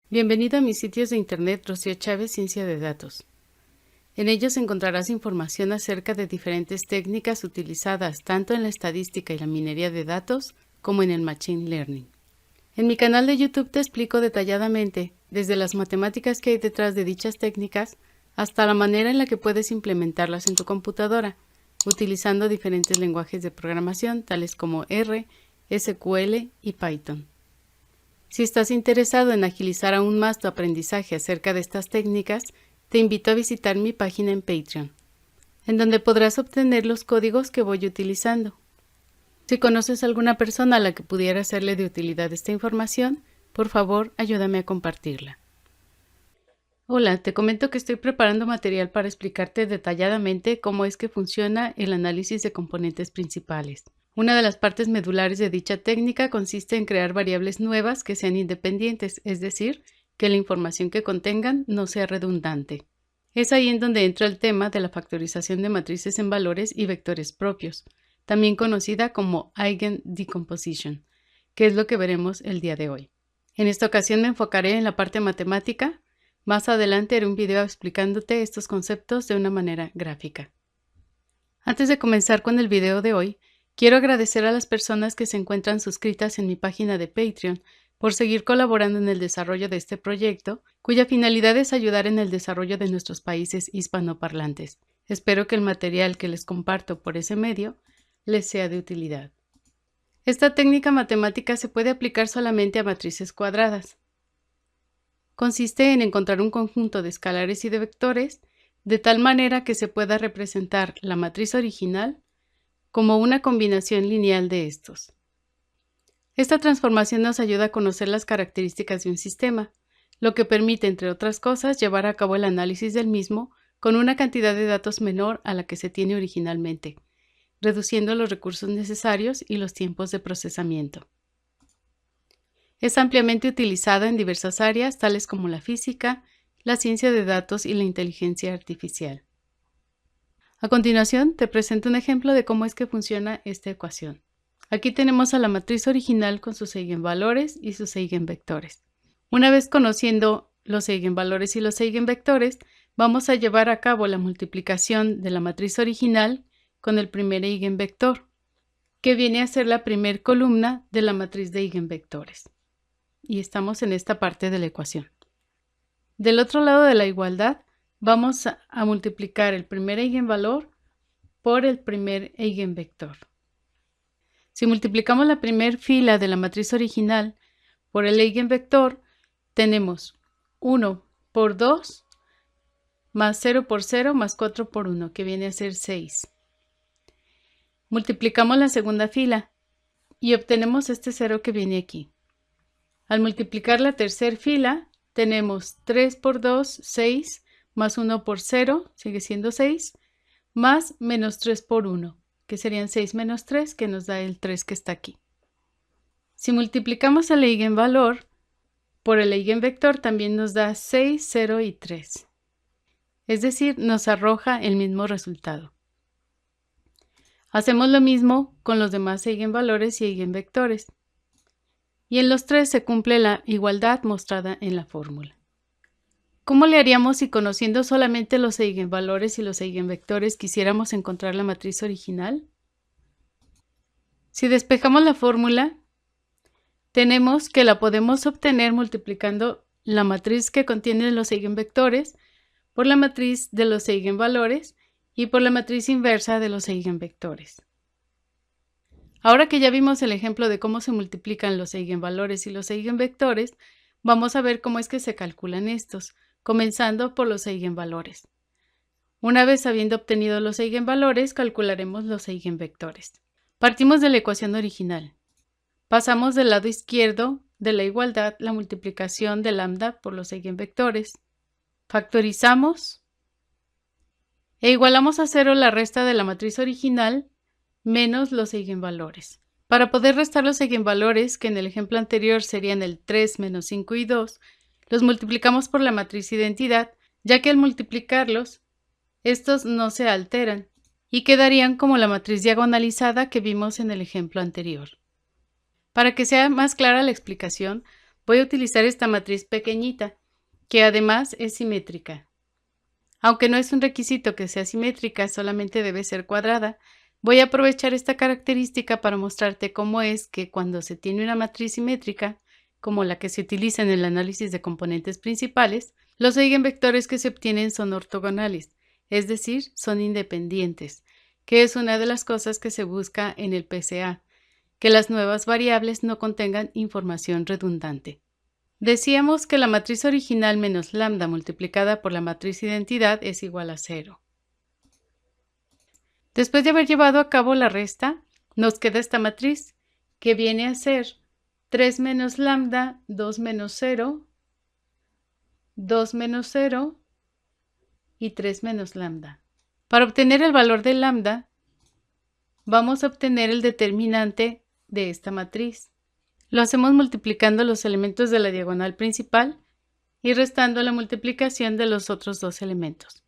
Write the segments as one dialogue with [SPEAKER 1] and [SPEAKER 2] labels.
[SPEAKER 1] Bienvenido a mis sitios de internet Rocío Chávez Ciencia de Datos. En ellos encontrarás información acerca de diferentes técnicas utilizadas tanto en la estadística y la minería de datos como en el Machine Learning. En mi canal de YouTube te explico detalladamente desde las matemáticas que hay detrás de dichas técnicas hasta la manera en la que puedes implementarlas en tu computadora, utilizando diferentes lenguajes de programación tales como R, SQL y Python. Si estás interesado en agilizar aún más tu aprendizaje acerca de estas técnicas, te invito a visitar mi página en Patreon, en donde podrás obtener los códigos que voy utilizando. Si conoces a alguna persona a la que pudiera serle de utilidad esta información, por favor, ayúdame a compartirla. Hola, te comento que estoy preparando material para explicarte detalladamente cómo es que funciona el análisis de componentes principales. Una de las partes medulares de dicha técnica consiste en crear variables nuevas que sean independientes, es decir, que la información que contengan no sea redundante. Es ahí en donde entra el tema de la factorización de matrices en valores y vectores propios, también conocida como Eigen Decomposition, que es lo que veremos el día de hoy. En esta ocasión me enfocaré en la parte matemática. Más adelante haré un video explicándote estos conceptos de una manera gráfica. Antes de comenzar con el video de hoy, quiero agradecer a las personas que se encuentran suscritas en mi página de Patreon por seguir colaborando en el desarrollo de este proyecto, cuya finalidad es ayudar en el desarrollo de nuestros países hispanoparlantes. Espero que el material que les comparto por ese medio les sea de utilidad. Esta técnica matemática se puede aplicar solamente a matrices cuadradas. Consiste en encontrar un conjunto de escalares y de vectores de tal manera que se pueda representar la matriz original como una combinación lineal de estos. Esta transformación nos ayuda a conocer las características de un sistema, lo que permite, entre otras cosas, llevar a cabo el análisis del mismo con una cantidad de datos menor a la que se tiene originalmente, reduciendo los recursos necesarios y los tiempos de procesamiento. Es ampliamente utilizada en diversas áreas, tales como la física, la ciencia de datos y la inteligencia artificial. A continuación, te presento un ejemplo de cómo es que funciona esta ecuación. Aquí tenemos a la matriz original con sus eigenvalores y sus eigenvectores. Una vez conociendo los eigenvalores y los eigenvectores, vamos a llevar a cabo la multiplicación de la matriz original con el primer eigenvector, que viene a ser la primera columna de la matriz de eigenvectores. Y estamos en esta parte de la ecuación. Del otro lado de la igualdad, vamos a multiplicar el primer eigenvalor por el primer eigenvector. Si multiplicamos la primera fila de la matriz original por el eigenvector, tenemos 1 por 2 más 0 por 0 más 4 por 1, que viene a ser 6. Multiplicamos la segunda fila y obtenemos este 0 que viene aquí. Al multiplicar la tercera fila, tenemos 3 por 2, 6, más 1 por 0, sigue siendo 6, más menos 3 por 1, que serían 6 menos 3, que nos da el 3 que está aquí. Si multiplicamos el eigenvalor por el eigenvector, también nos da 6, 0 y 3. Es decir, nos arroja el mismo resultado. Hacemos lo mismo con los demás eigenvalores y eigenvectores. Y en los tres se cumple la igualdad mostrada en la fórmula. ¿Cómo le haríamos si conociendo solamente los eigenvalores y los eigenvectores quisiéramos encontrar la matriz original? Si despejamos la fórmula, tenemos que la podemos obtener multiplicando la matriz que contiene los eigenvectores por la matriz de los eigenvalores y por la matriz inversa de los eigenvectores. Ahora que ya vimos el ejemplo de cómo se multiplican los eigenvalores y los eigenvectores, vamos a ver cómo es que se calculan estos, comenzando por los eigenvalores. Una vez habiendo obtenido los eigenvalores, calcularemos los eigenvectores. Partimos de la ecuación original. Pasamos del lado izquierdo de la igualdad la multiplicación de lambda por los eigenvectores. Factorizamos e igualamos a 0 la resta de la matriz original menos los eigenvalores. Para poder restar los eigenvalores, que en el ejemplo anterior serían el 3 menos 5 y 2, los multiplicamos por la matriz identidad, ya que al multiplicarlos, estos no se alteran y quedarían como la matriz diagonalizada que vimos en el ejemplo anterior. Para que sea más clara la explicación, voy a utilizar esta matriz pequeñita, que además es simétrica. Aunque no es un requisito que sea simétrica, solamente debe ser cuadrada, voy a aprovechar esta característica para mostrarte cómo es que cuando se tiene una matriz simétrica, como la que se utiliza en el análisis de componentes principales, los eigenvectores que se obtienen son ortogonales, es decir, son independientes, que es una de las cosas que se busca en el PCA, que las nuevas variables no contengan información redundante. Decíamos que la matriz original menos lambda multiplicada por la matriz identidad es igual a 0. Después de haber llevado a cabo la resta, nos queda esta matriz, que viene a ser 3 menos lambda, 2 menos 0, 2 menos 0 y 3 menos lambda. Para obtener el valor de lambda, vamos a obtener el determinante de esta matriz. Lo hacemos multiplicando los elementos de la diagonal principal y restando la multiplicación de los otros dos elementos.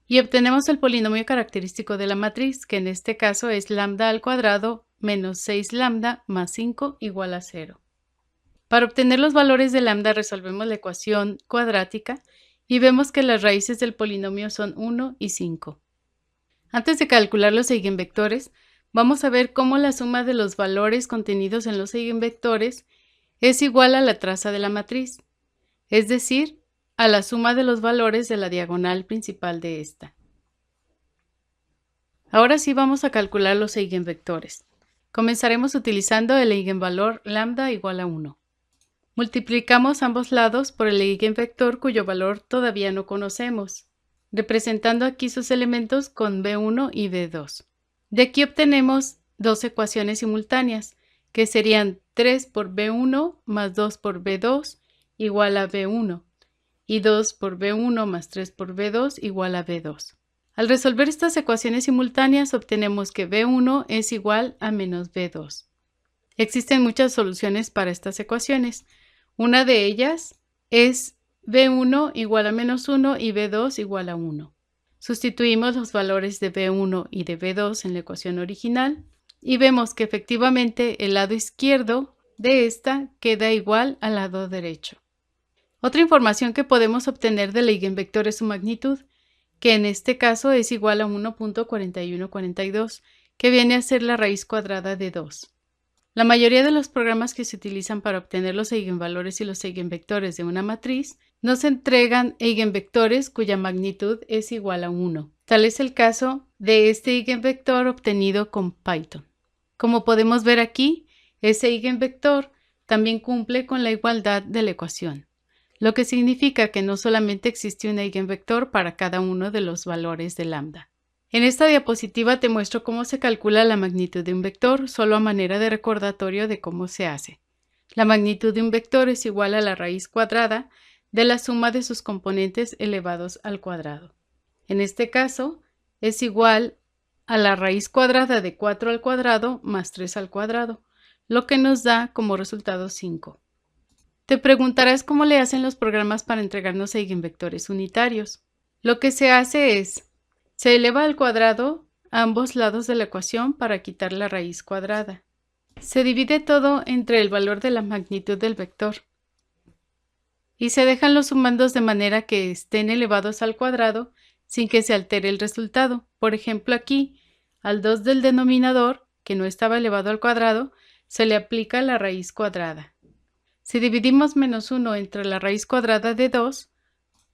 [SPEAKER 1] Y obtenemos el polinomio característico de la matriz, que en este caso es lambda al cuadrado menos 6 lambda más 5 igual a 0. Para obtener los valores de lambda resolvemos la ecuación cuadrática y vemos que las raíces del polinomio son 1 y 5. Antes de calcular los eigenvectores, vamos a ver cómo la suma de los valores contenidos en los eigenvectores es igual a la traza de la matriz, es decir, a la suma de los valores de la diagonal principal de esta. Ahora sí vamos a calcular los eigenvectores. Comenzaremos utilizando el eigenvalor lambda igual a 1. Multiplicamos ambos lados por el eigenvector cuyo valor todavía no conocemos, representando aquí sus elementos con B1 y B2. De aquí obtenemos dos ecuaciones simultáneas, que serían 3 por B1 más 2 por B2 igual a B1, y 2 por B1 más 3 por B2 igual a B2. Al resolver estas ecuaciones simultáneas obtenemos que B1 es igual a menos B2. Existen muchas soluciones para estas ecuaciones. Una de ellas es B1 igual a menos 1 y B2 igual a 1. Sustituimos los valores de B1 y de B2 en la ecuación original y vemos que efectivamente el lado izquierdo de esta queda igual al lado derecho. Otra información que podemos obtener del eigenvector es su magnitud, que en este caso es igual a 1.4142, que viene a ser la raíz cuadrada de 2. La mayoría de los programas que se utilizan para obtener los eigenvalores y los eigenvectores de una matriz nos entregan eigenvectores cuya magnitud es igual a 1. Tal es el caso de este eigenvector obtenido con Python. Como podemos ver aquí, ese eigenvector también cumple con la igualdad de la ecuación, lo que significa que no solamente existe un eigenvector para cada uno de los valores de lambda. En esta diapositiva te muestro cómo se calcula la magnitud de un vector, solo a manera de recordatorio de cómo se hace. La magnitud de un vector es igual a la raíz cuadrada de la suma de sus componentes elevados al cuadrado. En este caso, es igual a la raíz cuadrada de 4 al cuadrado más 3 al cuadrado, lo que nos da como resultado 5. Te preguntarás cómo le hacen los programas para entregarnos eigenvectores unitarios. Lo que se hace es, se eleva al cuadrado a ambos lados de la ecuación para quitar la raíz cuadrada. Se divide todo entre el valor de la magnitud del vector. Y se dejan los sumandos de manera que estén elevados al cuadrado sin que se altere el resultado. Por ejemplo, aquí, al 2 del denominador, que no estaba elevado al cuadrado, se le aplica la raíz cuadrada. Si dividimos menos 1 entre la raíz cuadrada de 2,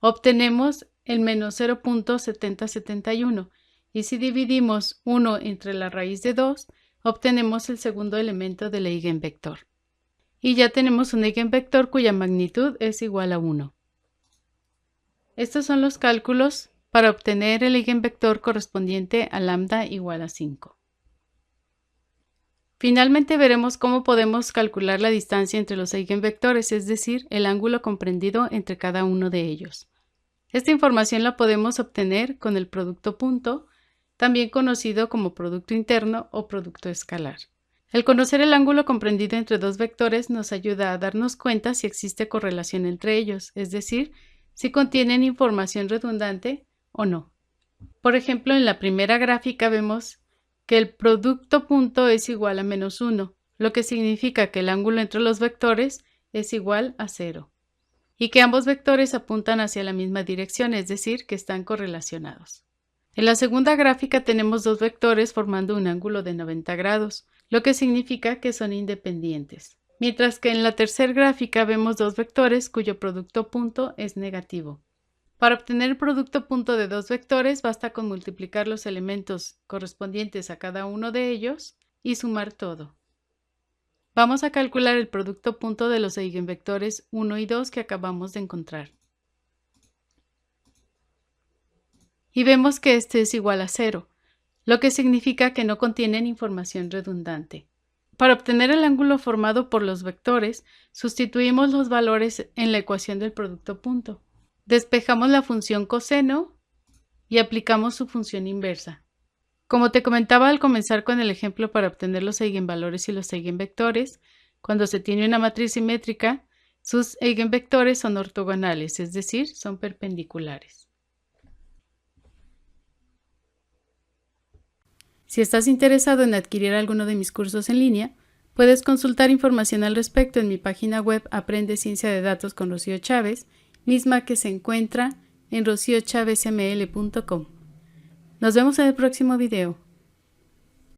[SPEAKER 1] obtenemos el menos 0.7071, y si dividimos 1 entre la raíz de 2, obtenemos el segundo elemento del eigenvector. Y ya tenemos un eigenvector cuya magnitud es igual a 1. Estos son los cálculos para obtener el eigenvector correspondiente a lambda igual a 5. Finalmente veremos cómo podemos calcular la distancia entre los eigenvectores, es decir, el ángulo comprendido entre cada uno de ellos. Esta información la podemos obtener con el producto punto, también conocido como producto interno o producto escalar. El conocer el ángulo comprendido entre dos vectores nos ayuda a darnos cuenta si existe correlación entre ellos, es decir, si contienen información redundante o no. Por ejemplo, en la primera gráfica vemos que el producto punto es igual a menos 1, lo que significa que el ángulo entre los vectores es igual a 0. Y que ambos vectores apuntan hacia la misma dirección, es decir, que están correlacionados. En la segunda gráfica tenemos dos vectores formando un ángulo de 90 grados, lo que significa que son independientes. Mientras que en la tercera gráfica vemos dos vectores cuyo producto punto es negativo. Para obtener el producto punto de dos vectores basta con multiplicar los elementos correspondientes a cada uno de ellos y sumar todo. Vamos a calcular el producto punto de los eigenvectores 1 y 2 que acabamos de encontrar. Y vemos que este es igual a 0, lo que significa que no contienen información redundante. Para obtener el ángulo formado por los vectores, sustituimos los valores en la ecuación del producto punto. Despejamos la función coseno y aplicamos su función inversa. Como te comentaba al comenzar con el ejemplo para obtener los eigenvalores y los eigenvectores, cuando se tiene una matriz simétrica, sus eigenvectores son ortogonales, es decir, son perpendiculares. Si estás interesado en adquirir alguno de mis cursos en línea, puedes consultar información al respecto en mi página web Aprende Ciencia de Datos con Rocío Chávez, misma que se encuentra en rociochavezml.com. Nos vemos en el próximo video.